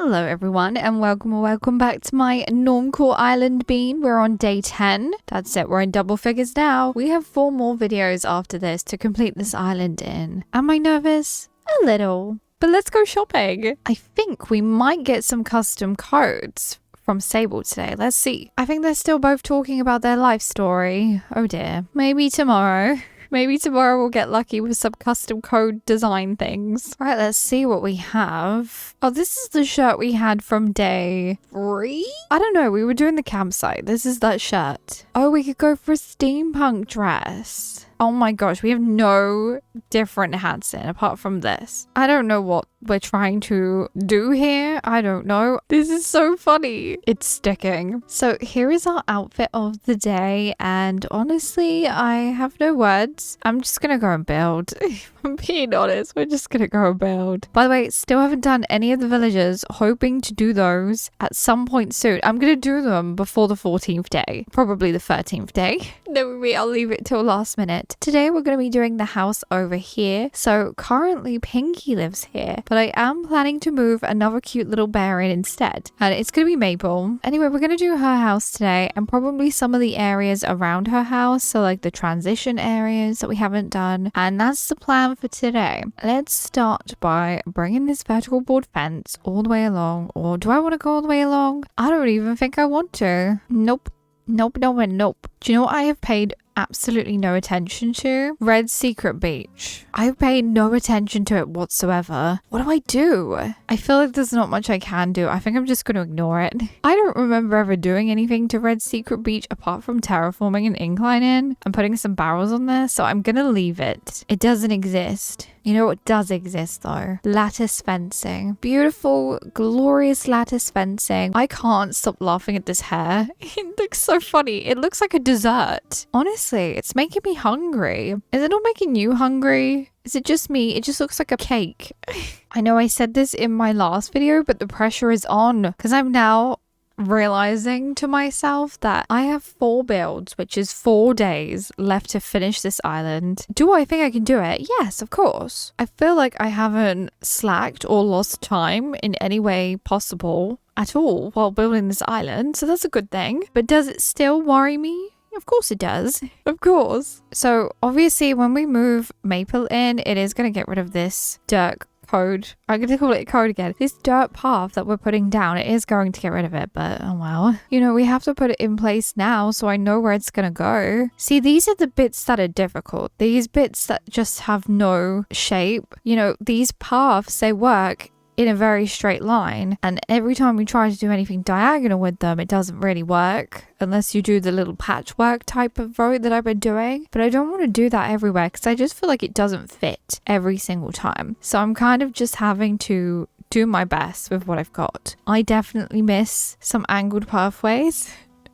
Hello everyone and welcome back to my Normcore island bean. We're on day 10. That's it, we're in double figures now. We have 4 more videos after this to complete this island in. Am I nervous? A little. But let's go shopping. I think we might get some custom codes from Sable today. Let's see. I think they're still both talking about their life story. Oh dear. Maybe tomorrow. Maybe tomorrow we'll get lucky with some custom code design things. All right, let's see what we have. Oh, this is the shirt we had from day 3? I don't know. We were doing the campsite. This is that shirt. Oh, we could go for a steampunk dress. Oh my gosh, we have no different hats in apart from this. I don't know what we're trying to do here. I don't know. This is so funny. It's sticking. So here is our outfit of the day. And honestly, I have no words. I'm just going to go and build. If I'm being honest, we're just going to go and build. By the way, still haven't done any of the villages. Hoping to do those at some point soon. I'm going to do them before the 14th day. Probably the 13th day. No, maybe I'll leave it till last minute. Today we're going to be doing the house over here. So currently Pinky lives here, but I am planning to move another cute little bear in instead. And it's going to be Maple. Anyway, we're going to do her house today and probably some of the areas around her house. So like the transition areas that we haven't done. And that's the plan for today. Let's start by bringing this vertical board fence all the way along. Or do I want to go all the way along? I don't even think I want to. Nope. Nope, no, and nope. Do you know what I have paid absolutely no attention to? Red Secret Beach. I've paid no attention to it whatsoever. What do I do? I feel like there's not much I can do. I think I'm just going to ignore it. I don't remember ever doing anything to Red Secret Beach apart from terraforming an incline in and putting some barrels on there, so I'm going to leave it. It doesn't exist. You know what does exist though? Lattice fencing. Beautiful, glorious lattice fencing. I can't stop laughing at this hair. It looks so funny. It looks like a dessert. Honestly, it's making me hungry. Is it not making you hungry? Is it just me? It just looks like a cake. I know I said this in my last video, but the pressure is on because I'm now realizing to myself that I have 4 builds, which is 4 days left to finish this island. Do I think I can do it? Yes, of course. I feel like I haven't slacked or lost time in any way possible at all while building this island, so that's a good thing. But does it still worry me? Of course it does. Of course. So obviously when we move Maple in, it is going to get rid of this dirt code. I'm going to call it code again. This dirt path that we're putting down, it is going to get rid of it, but oh well. You know, we have to put it in place now so I know where it's going to go. See, these are the bits that are difficult. These bits that just have no shape. You know, these paths, they work in a very straight line, and every time we try to do anything diagonal with them, it doesn't really work unless you do the little patchwork type of road that I've been doing. But I don't want to do that everywhere because I just feel like it doesn't fit every single time. So I'm kind of just having to do my best with what I've got. I definitely miss some angled pathways.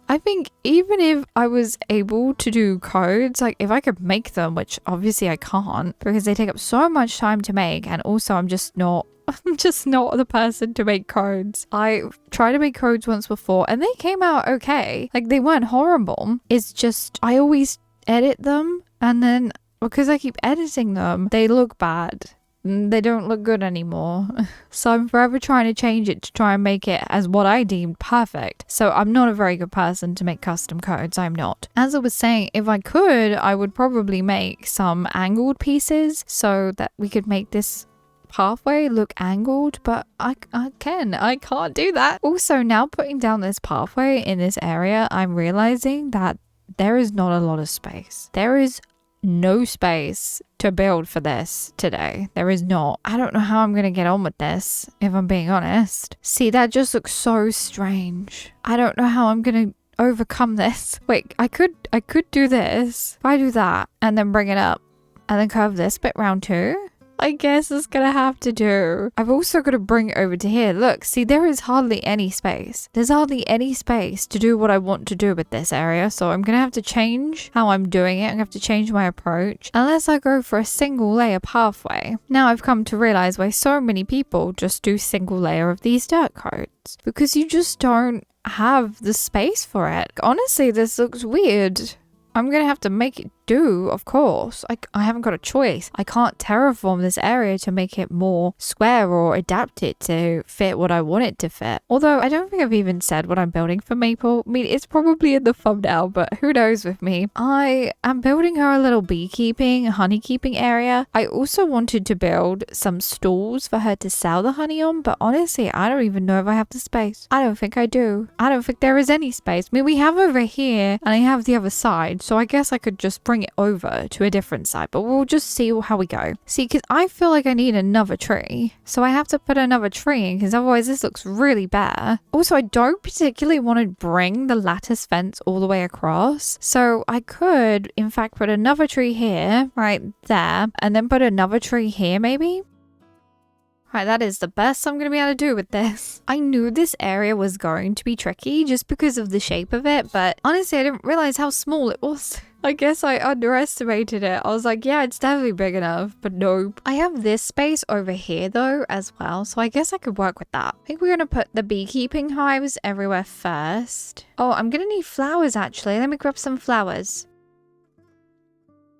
I think even if I was able to do codes, like if I could make them, which obviously I can't because they take up so much time to make, and also I'm just not the person to make codes. I tried to make codes once before and they came out okay. Like they weren't horrible. It's just I always edit them, and then because I keep editing them, they look bad. They don't look good anymore. So I'm forever trying to change it to try and make it as what I deemed perfect. So I'm not a very good person to make custom codes. I'm not. As I was saying, if I could, I would probably make some angled pieces so that we could make this pathway look angled, but I can't do that. Also, now putting down this pathway in this area, I'm realizing that there is not a lot of space. There is no space to build for this today. There is not. I don't know how I'm gonna get on with this, if I'm being honest. See, that just looks so strange. I don't know how I'm gonna overcome this. Wait, I could do this. If I do that and then bring it up and then curve this bit round too, I guess it's gonna have to do. I've also got to bring it over to here. Look, see, there is hardly any space. There's hardly any space to do what I want to do with this area. So I'm gonna have to change how I'm doing it. I'm gonna have to change my approach unless I go for a single layer pathway. Now I've come to realize why so many people just do single layer of these dirt codes, because you just don't have the space for it. Honestly, this looks weird. I'm gonna have to make it do, of course. I haven't got a choice. I can't terraform this area to make it more square or adapt it to fit what I want it to fit. Although I don't think I've even said what I'm building for Maple. I mean, it's probably in the thumbnail, but who knows with me. I am building her a little beekeeping, honeykeeping area. I also wanted to build some stalls for her to sell the honey on, but honestly, I don't even know if I have the space. I don't think I do. I don't think there is any space. I mean, we have over here and I have the other side, so I guess I could just bring it over to a different side, but we'll just see how we go. See, because I feel like I need another tree, so I have to put another tree in because otherwise this looks really bare. Also, I don't particularly want to bring the lattice fence all the way across, so I could in fact put another tree here, right there, and then put another tree here maybe. Right, that is the best I'm going to be able to do with this. I knew this area was going to be tricky just because of the shape of it, but honestly, I didn't realize how small it was. I guess I underestimated it. I was like, yeah, it's definitely big enough, but nope. I have this space over here though as well, so I guess I could work with that. I think we're going to put the beekeeping hives everywhere first. Oh, I'm going to need flowers actually. Let me grab some flowers.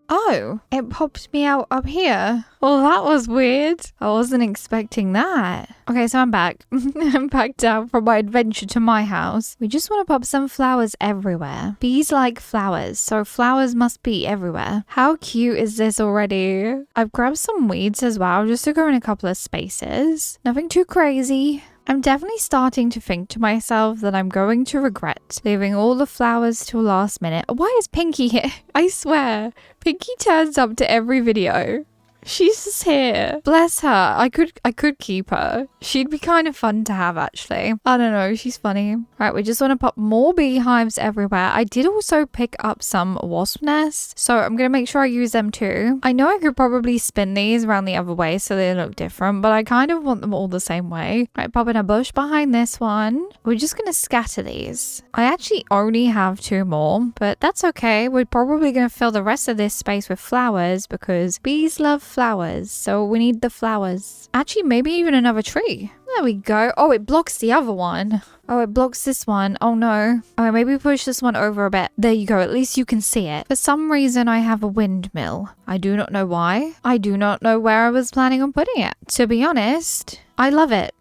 Oh, it popped me out up here. Well, that was weird. I wasn't expecting that. Okay, so I'm back. I'm back down from my adventure to my house. We just want to pop some flowers everywhere. Bees like flowers, so flowers must be everywhere. How cute is this already? I've grabbed some weeds as well, just to go in a couple of spaces. Nothing too crazy. I'm definitely starting to think to myself that I'm going to regret leaving all the flowers till last minute. Why is Pinky here? I swear, Pinky turns up to every video. She's just here. Bless her. I could keep her. She'd be kind of fun to have, actually. I don't know. She's funny. Right, we just want to pop more beehives everywhere. I did also pick up some wasp nests, so I'm going to make sure I use them too. I know I could probably spin these around the other way so they look different, but I kind of want them all the same way. Right, popping a bush behind this one. We're just going to scatter these. I actually only have 2 more, but that's okay. We're probably going to fill the rest of this space with flowers because bees love flowers, so we need the flowers. Actually, maybe even another tree. There we go. Oh, it blocks the other one. Oh, it blocks this one. Oh no. Oh, maybe push this one over a bit. There you go. At least you can see it. For some reason, I have a windmill. I do not know why. I do not know where I was planning on putting it. To be honest, I love it.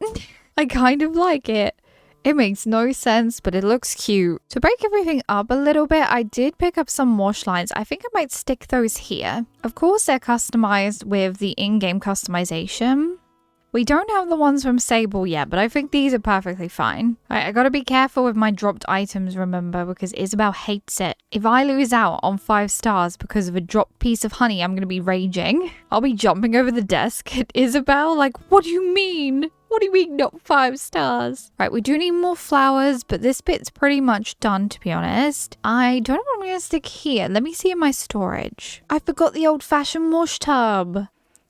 I kind of like it. It makes no sense, but it looks cute. To break everything up a little bit, I did pick up some wash lines. I think I might stick those here. Of course, they're customized with the in-game customization. We don't have the ones from Sable yet, but I think these are perfectly fine. I gotta be careful with my dropped items, remember, because Isabel hates it. If I lose out on 5 stars because of a dropped piece of honey, I'm gonna be raging. I'll be jumping over the desk at Isabel like, what do you mean? What do you mean not 5 stars? Right, we do need more flowers, but this bit's pretty much done, to be honest. I don't know what I'm going to stick here. Let me see in my storage. I forgot the old-fashioned wash tub.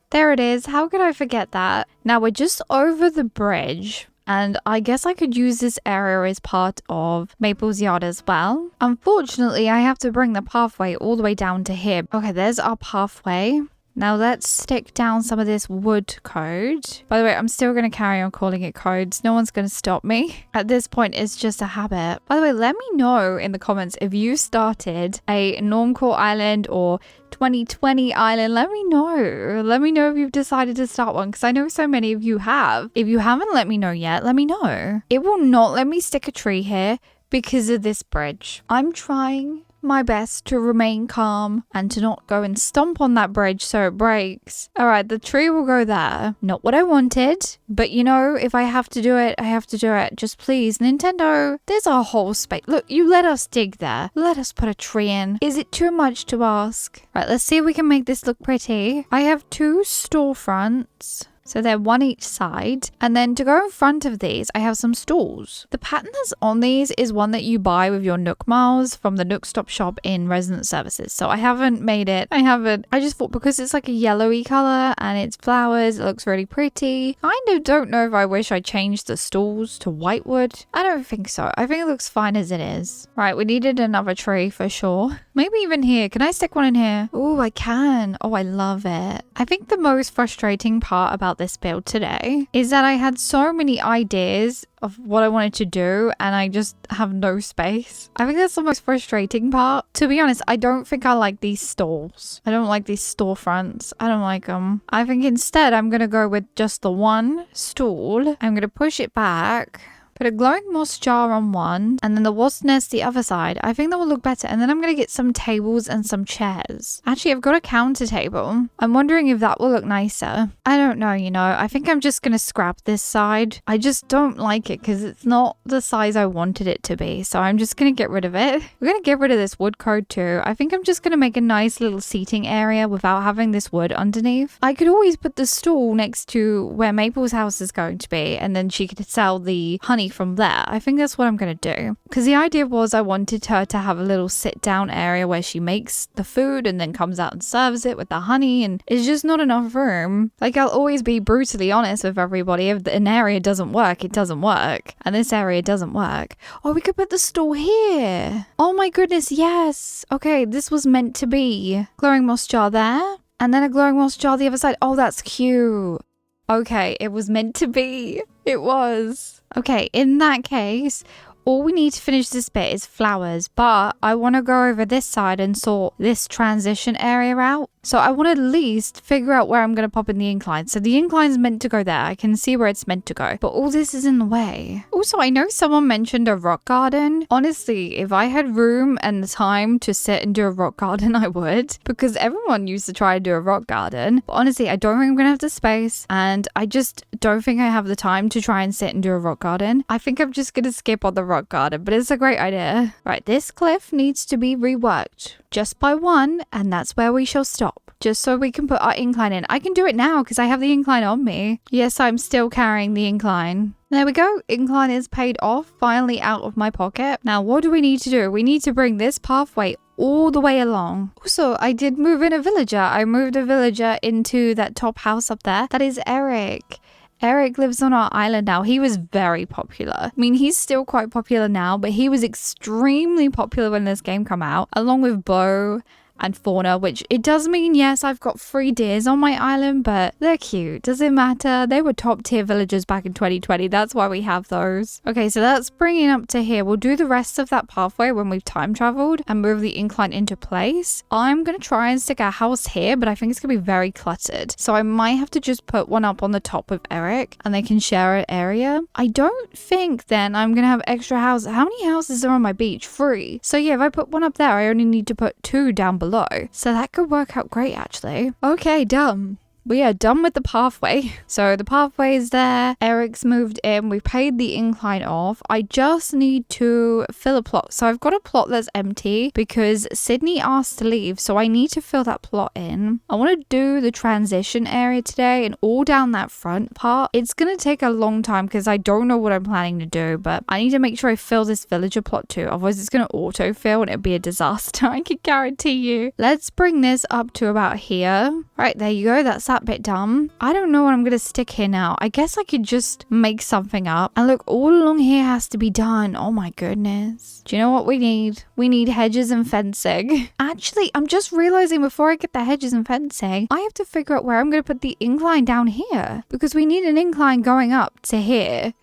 There it is. How could I forget that? Now, we're just over the bridge, and I guess I could use this area as part of Maple's yard as well. Unfortunately, I have to bring the pathway all the way down to here. Okay, there's our pathway. Now let's stick down some of this wood code. By the way, I'm still going to carry on calling it codes. No one's going to stop me. At this point, it's just a habit. By the way, let me know in the comments if you started a Normcore island or 2020 island. Let me know. Let me know if you've decided to start one, because I know so many of you have. If you haven't let me know yet, let me know. It will not let me stick a tree here because of this bridge. I'm trying my best to remain calm and to not go and stomp on that bridge so it breaks. All right, the tree will go there. Not what I wanted, but you know, if I have to do it, I have to do it. Just please, Nintendo, there's a whole space. Look, you let us dig there. Let us put a tree in. Is it too much to ask? Right, let's see if we can make this look pretty. I have 2 storefronts. So they're one each side. And then to go in front of these, I have some stalls. The pattern that's on these is one that you buy with your Nook Miles from the Nook Stop shop in Resident Services. So I haven't made it. I just thought because it's like a yellowy color and it's flowers, it looks really pretty. Kind of don't know if I wish I changed the stalls to white wood. I don't think so. I think it looks fine as it is. Right, we needed another tree for sure. Maybe even here. Can I stick one in here? Oh, I can. Oh, I love it. I think the most frustrating part about about this build today is that I had so many ideas of what I wanted to do and I just have no space. I think that's the most frustrating part. To be honest, I don't think I like these stalls. I don't like these storefronts. I don't like them. I think instead I'm going to go with just the one stall. I'm going to push it back. Put a glowing moss jar on one and then the wasp nest the other side. I think that will look better. And then I'm going to get some tables and some chairs. Actually, I've got a counter table. I'm wondering if that will look nicer. I don't know, you know. I think I'm just going to scrap this side. I just don't like it because it's not the size I wanted it to be. So I'm just going to get rid of it. We're going to get rid of this wood code too. I think I'm just going to make a nice little seating area without having this wood underneath. I could always put the stool next to where Maple's house is going to be and then she could sell the honey from there. I think that's what I'm going to do. Because the idea was I wanted her to have a little sit down area where she makes the food and then comes out and serves it with the honey, and it's just not enough room. Like, I'll always be brutally honest with everybody. If an area doesn't work, it doesn't work. And this area doesn't work. Oh, we could put the store here. Oh my goodness, yes. Okay, this was meant to be. Glowing moss jar there. And then a glowing moss jar the other side. Oh, that's cute. Okay, it was meant to be. It was. Okay, in that case, all we need to finish this bit is flowers, but I want to go over this side and sort this transition area out. So I want to at least figure out where I'm going to pop in the incline. So the incline's meant to go there. I can see where it's meant to go, but all this is in the way. Also, I know someone mentioned a rock garden. Honestly, if I had room and the time to sit and do a rock garden, I would, because everyone used to try to do a rock garden. But honestly, I don't think I'm going to have the space, and I just don't think I have the time to try and sit and do a rock garden. I think I'm just going to skip on the rock garden, but it's a great idea. Right, this cliff needs to be reworked just by one, and that's where we shall stop. Just so we can put our incline in. I can do it now because I have the incline on me. Yes, I'm still carrying the incline. There we go. Incline is paid off. Finally out of my pocket. Now, what do we need to do? We need to bring this pathway all the way along. Also, I did move in a villager. I moved a villager into that top house up there. That is Eric. Eric lives on our island now. He was very popular. I mean, he's still quite popular now, but he was extremely popular when this game came out, along with Bo and Fauna, which it does mean, yes, I've got 3 deers on my island, but they're cute. Does it matter? They were top tier villagers back in 2020. That's why we have those. Okay, so that's bringing up to here. We'll do the rest of that pathway when we've time traveled and move the incline into place. I'm going to try and stick a house here, but I think it's going to be very cluttered. So I might have to just put one up on the top with Eric and they can share an area. I don't think then I'm going to have extra houses. How many houses are on my beach? 3. So yeah, if I put one up there, I only need to put 2 down below. So that could work out great, actually. Okay, done. We are done with the pathway. So the pathway is there. Eric's moved in. We paid the incline off. I just need to fill a plot. So I've got a plot that's empty because Sydney asked to leave. So I need to fill that plot in. I want to do the transition area today and all down that front part. It's going to take a long time because I don't know what I'm planning to do, but I need to make sure I fill this villager plot too. Otherwise it's going to autofill and it'll be a disaster. I can guarantee you. Let's bring this up to about here. Right, there you go. That's that bit done. I don't know what I'm gonna stick here now. I guess I could just make something up. And look, all along here has to be done. Oh my goodness. Do you know what we need? We need hedges and fencing. Actually, I'm just realizing before I get the hedges and fencing, I have to figure out where I'm gonna put the incline down here, because we need an incline going up to here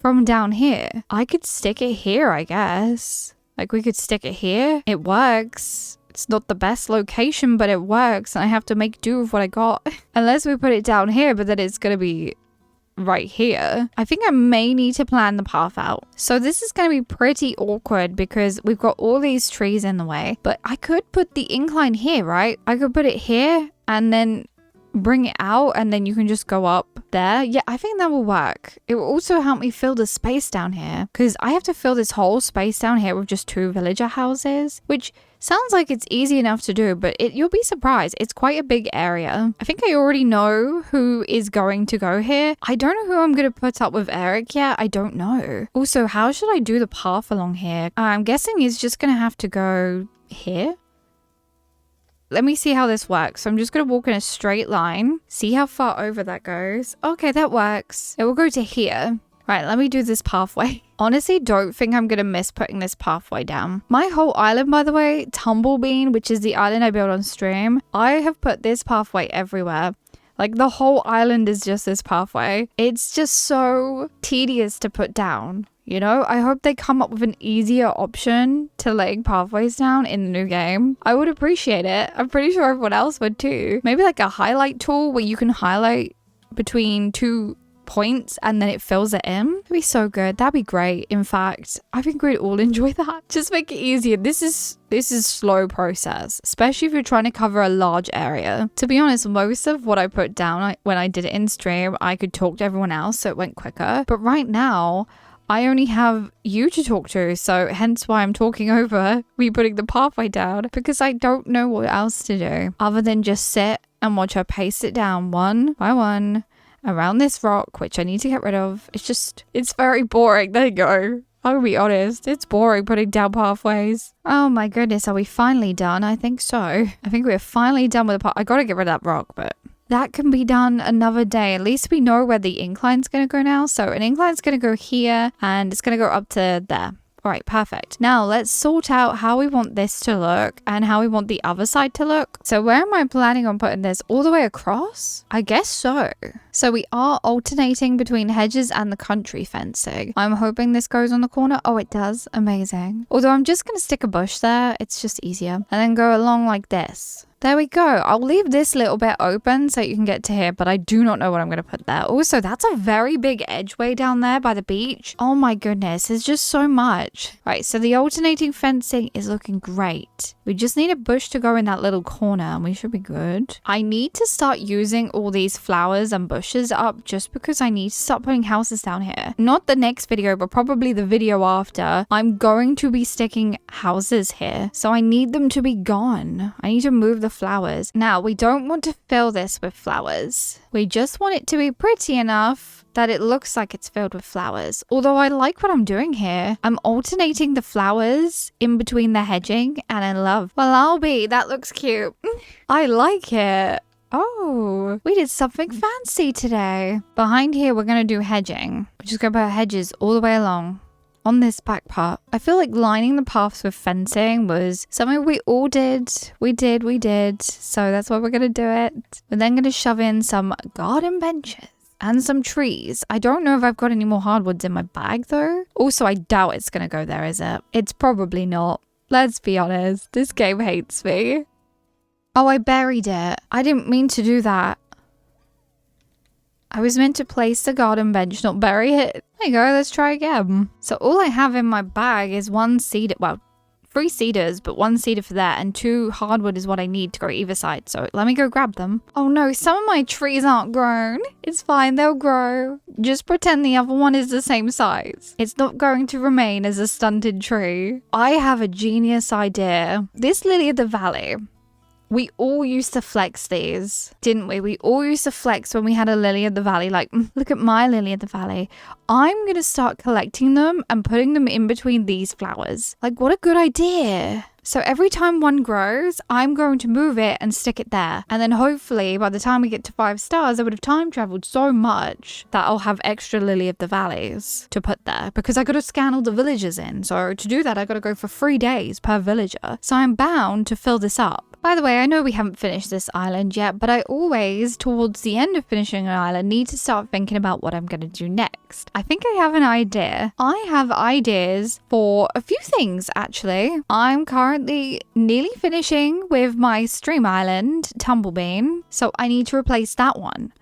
from down here. I could stick it here, I guess. Like, we could stick it here. It works. It's not the best location, but it works, and I have to make do with what I got. Unless we put it down here, but then it's gonna be right here. I think I may need to plan the path out. So this is gonna be pretty awkward because we've got all these trees in the way, but I could put the incline here, right? I could put it here and then bring it out, and then you can just go up there. Yeah, I think that will work. It will also help me fill the space down here, because I have to fill this whole space down here with just 2 villager houses, which sounds like it's easy enough to do, but you'll be surprised. It's quite a big area. I think I already know who is going to go here. I don't know who I'm going to put up with Eric yet. I don't know. Also, how should I do the path along here? I'm guessing he's just going to have to go here. Let me see how this works. So I'm just going to walk in a straight line. See how far over that goes. Okay, that works. It will go to here. Right, let me do this pathway. Honestly, don't think I'm going to miss putting this pathway down. My whole island, by the way, Tumblebean, which is the island I built on stream, I have put this pathway everywhere. Like the whole island is just this pathway. It's just so tedious to put down. You know, I hope they come up with an easier option to laying pathways down in the new game. I would appreciate it. I'm pretty sure everyone else would too. Maybe like a highlight tool where you can highlight between 2 points and then it fills it in. That'd be so good. That'd be great. In fact, I think we'd all enjoy that. Just make it easier. This is slow process, especially if you're trying to cover a large area. To be honest, most of what I put down when I did it in stream, I could talk to everyone else, so it went quicker. But right now, I only have you to talk to, so hence why I'm talking over me putting the pathway down, because I don't know what else to do other than just sit and watch her paste it down one by one around this rock, which I need to get rid of. It's very boring. There you go. I'll be honest, it's boring putting down pathways. Oh my goodness, are we finally done? I think so. I think we're finally done with the path. I gotta get rid of that rock, but that can be done another day. At least we know where the incline's going to go now. So an incline's going to go here and it's going to go up to there. All right, perfect. Now let's sort out how we want this to look and how we want the other side to look. So where am I planning on putting this? All the way across? I guess so. So we are alternating between hedges and the country fencing. I'm hoping this goes on the corner. Oh, it does. Amazing. Although I'm just going to stick a bush there. It's just easier. And then go along like this. There we go. I'll leave this little bit open so you can get to here, but I do not know what I'm going to put there. Also, that's a very big edgeway down there by the beach. Oh my goodness, there's just so much. Right, so the alternating fencing is looking great. We just need a bush to go in that little corner and we should be good. I need to start using all these flowers and bushes up just because I need to start putting houses down here. Not the next video, but probably the video after. I'm going to be sticking houses here, so I need them to be gone. I need to move the flowers. Now, we don't want to fill this with flowers. We just want it to be pretty enough that it looks like it's filled with flowers. Although I like what I'm doing here. I'm alternating the flowers in between the hedging and I love. Well, I'll be. That looks cute. I like it. Oh, we did something fancy today. Behind here, we're going to do hedging. We're just going to put hedges all the way along. On this back part. I feel like lining the paths with fencing was something we all did. We did. So that's why we're going to do it. We're then going to shove in some garden benches and some trees. I don't know if I've got any more hardwoods in my bag though. Also, I doubt it's going to go there, is it? It's probably not. Let's be honest. This game hates me. Oh, I buried it. I didn't mean to do that. I was meant to place the garden bench, not bury it. There you go, let's try again. So all I have in my bag is 1 cedar, well, 3 cedars, but 1 cedar for that, and 2 hardwood is what I need to go either side. So let me go grab them. Oh no, some of my trees aren't grown. It's fine, they'll grow. Just pretend the other one is the same size. It's not going to remain as a stunted tree. I have a genius idea. This lily of the valley. We all used to flex these, didn't we? We all used to flex when we had a lily of the valley. Like, look at my lily of the valley. I'm going to start collecting them and putting them in between these flowers. Like, what a good idea. So every time one grows, I'm going to move it and stick it there. And then hopefully by the time we get to 5 stars, I would have time traveled so much that I'll have extra lily of the valleys to put there because I got to scan all the villagers in. So to do that, I got to go for 3 days per villager. So I'm bound to fill this up. By the way, I know we haven't finished this island yet, but I always, towards the end of finishing an island, need to start thinking about what I'm going to do next. I think I have an idea. I have ideas for a few things, actually. I'm currently nearly finishing with my stream island, Tumblebean, so I need to replace that one.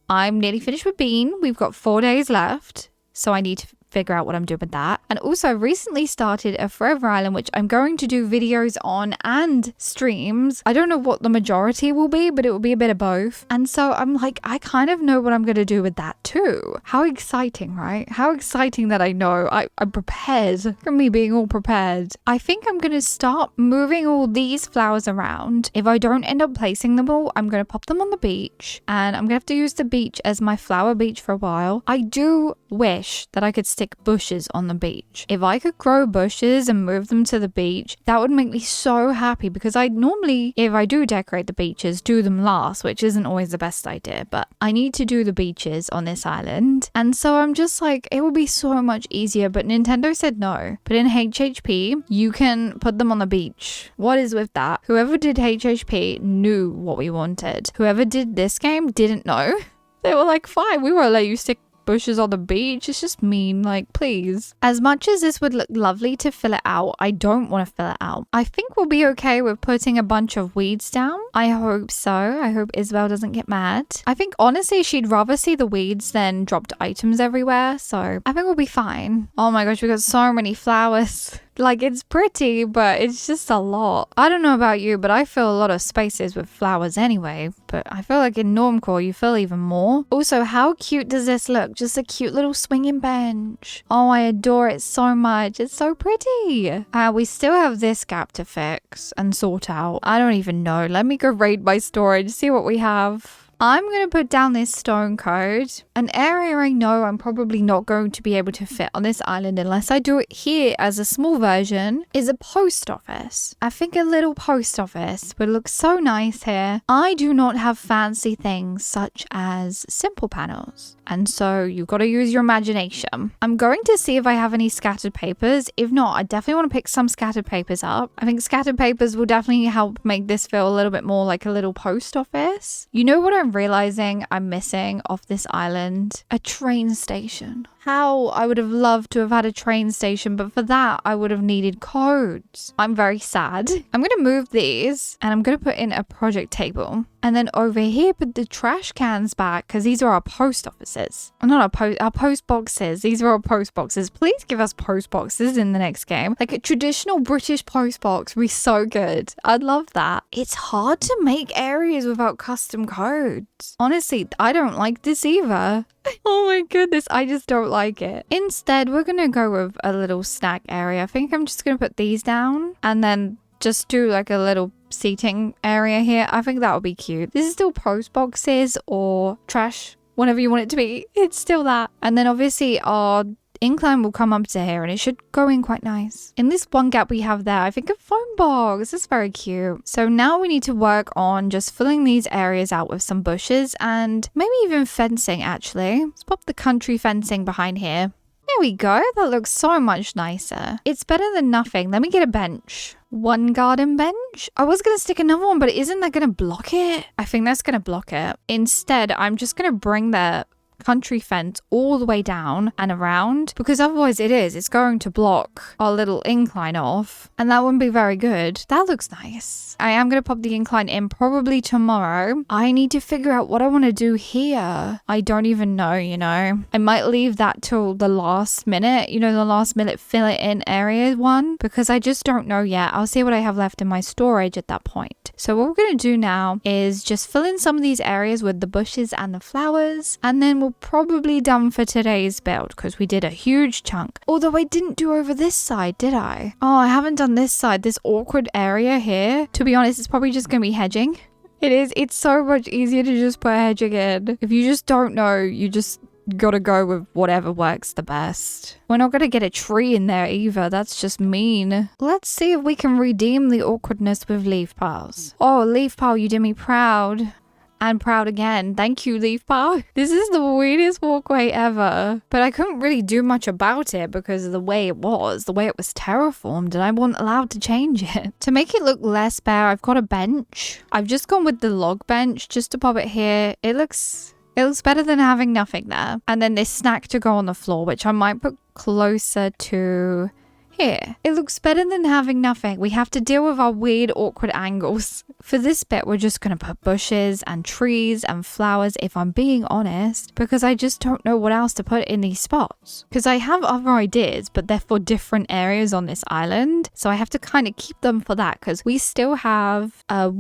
I'm nearly finished with Bean. We've got 4 days left, so I need to figure out what I'm doing with that. And also I recently started a Forever Island, which I'm going to do videos on and streams. I don't know what the majority will be, but it will be a bit of both. And so I'm like, I kind of know what I'm going to do with that too. How exciting, right? How exciting that I know I'm prepared. From me being all prepared. I think I'm going to start moving all these flowers around. If I don't end up placing them all, I'm going to pop them on the beach and I'm going to have to use the beach as my flower beach for a while. I do wish that I could stick stick bushes on the beach. If I could grow bushes and move them to the beach, that would make me so happy, because I normally, if I do decorate the beaches, do them last, which isn't always the best idea, but I need to do the beaches on this island. And so I'm just like, it would be so much easier, but Nintendo said no. But in HHP, you can put them on the beach. What is with that? Whoever did HHP knew what we wanted. Whoever did this game didn't know. They were like, fine, we won't let you stick bushes on the beach. It's just mean, like, please. As much as this would look lovely to fill it out, I don't want to fill it out. I think we'll be okay with putting a bunch of weeds down. I hope so. I hope Isabel doesn't get mad. I think honestly she'd rather see the weeds than dropped items everywhere, so I think we'll be fine. Oh my gosh, we got so many flowers. Like, it's pretty, but it's just a lot. I don't know about you, but I fill a lot of spaces with flowers anyway. But I feel like in Normcore, you fill even more. Also, how cute does this look? Just a cute little swinging bench. Oh, I adore it so much. It's so pretty. We still have this gap to fix and sort out. I don't even know. Let me go raid my storage, see what we have. I'm going to put down this stone code. An area I know I'm probably not going to be able to fit on this island unless I do it here as a small version is a post office. I think a little post office would look so nice here. I do not have fancy things such as simple panels. And so you've got to use your imagination. I'm going to see if I have any scattered papers. If not, I definitely want to pick some scattered papers up. I think scattered papers will definitely help make this feel a little bit more like a little post office. You know what I'm realizing I'm missing off this island? A train station. How I would have loved to have had a train station, but for that I would have needed codes. I'm very sad. I'm going to move these and I'm going to put in a project table. And then over here, put the trash cans back because these are our post offices. Not our post boxes. These are our post boxes. Please give us post boxes in the next game. Like a traditional British post box would be so good. I'd love that. It's hard to make areas without custom codes. Honestly, I don't like this either. Oh my goodness, I just don't like it. Instead, we're going to go with a little snack area. I think I'm just going to put these down and then just do like a little seating area here. I think that would be cute. This is still post boxes or trash, whatever you want it to be. It's still that. And then obviously our incline will come up to here and it should go in quite nice. In this one gap we have there, I think a phone box. This is very cute. So now we need to work on just filling these areas out with some bushes and maybe even fencing actually. Let's pop the country fencing behind here. There we go. That looks so much nicer. It's better than nothing. Let me get a bench. One garden bench. I was going to stick another one, but isn't that going to block it? I think that's going to block it. Instead, I'm just going to bring the country fence all the way down and around because otherwise it's going to block our little incline off and that wouldn't be very good. That looks nice. I am going to pop the incline in probably tomorrow. I need to figure out what I want to do here. I don't even know, you know. I might leave that till the last minute, you know, the last minute fill it in area one because I just don't know yet. I'll see what I have left in my storage at that point. So what we're going to do now is just fill in some of these areas with the bushes and the flowers and then we'll probably done for today's build because we did a huge chunk. Although I didn't do over this side, did I? Oh, I haven't done this side, this awkward area here. To be honest, it's probably just going to be hedging. It is. It's so much easier to just put hedging in. If you just don't know, you just gotta go with whatever works the best. We're not gonna get a tree in there either. That's just mean. Let's see if we can redeem the awkwardness with leaf piles. Oh, leaf pile, you did me proud. And proud again. Thank you, leaf pile. This is the weirdest walkway ever. But I couldn't really do much about it because of the way it was terraformed, and I wasn't allowed to change it. To make it look less bare, I've got a bench. I've just gone with the log bench just to pop it here. It looks better than having nothing there. And then this snack to go on the floor, which I might put closer to here. It looks better than having nothing. We have to deal with our weird, awkward angles. For this bit, we're just going to put bushes and trees and flowers, if I'm being honest, because I just don't know what else to put in these spots. Because I have other ideas, but they're for different areas on this island. So I have to kind of keep them for that because we still have 4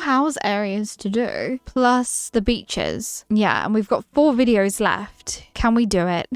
house areas to do, plus the beaches. Yeah, and we've got 4 videos left. Can we do it?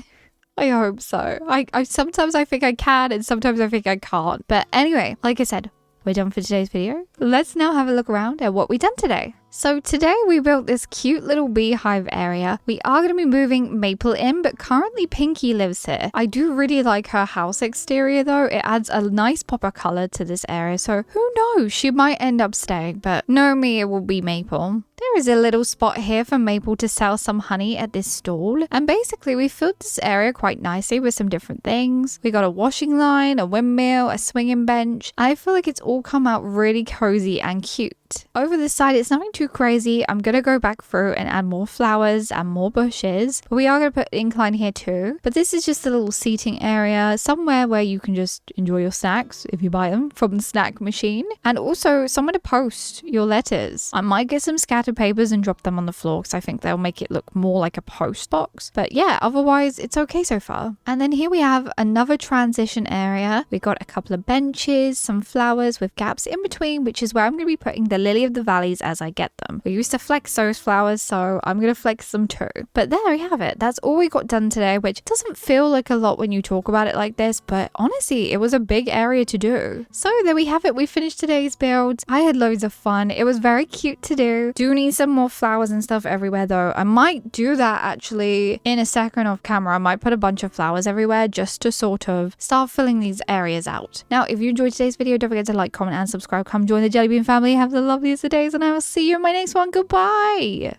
I hope so. I sometimes I think I can and sometimes I think I can't. But anyway, like I said, we're done for today's video. Let's now have a look around at what we've done today. So today we built this cute little beehive area. We are going to be moving Maple in, but currently Pinky lives here. I do really like her house exterior though. It adds a nice pop of color to this area. So who knows, she might end up staying, but know me, it will be Maple. There is a little spot here for Maple to sell some honey at this stall. And basically we filled this area quite nicely with some different things. We got a washing line, a windmill, a swinging bench. I feel like it's all come out really cozy and cute. Over this side, it's nothing too crazy. I'm going to go back through and add more flowers and more bushes. But we are going to put incline here too. But this is just a little seating area, somewhere where you can just enjoy your snacks if you buy them from the snack machine. And also somewhere to post your letters. I might get some scattered papers and drop them on the floor because I think they'll make it look more like a post box. But yeah, otherwise it's okay so far. And then here we have another transition area. We got a couple of benches, some flowers with gaps in between, which is where I'm going to be putting the lily of the valleys as I get them. We used to flex those flowers, so I'm going to flex them too. But there we have it. That's all we got done today, which doesn't feel like a lot when you talk about it like this, but honestly, it was a big area to do. So there we have it. We finished today's build. I had loads of fun. It was very cute to do. Do need some more flowers and stuff everywhere though. I might do that actually in a second off camera. I might put a bunch of flowers everywhere just to sort of start filling these areas out. Now, if you enjoyed today's video, don't forget to like, comment, and subscribe. Come join the Jelly Bean family. Have the loveliest of days, and I will see you in my next one. Goodbye.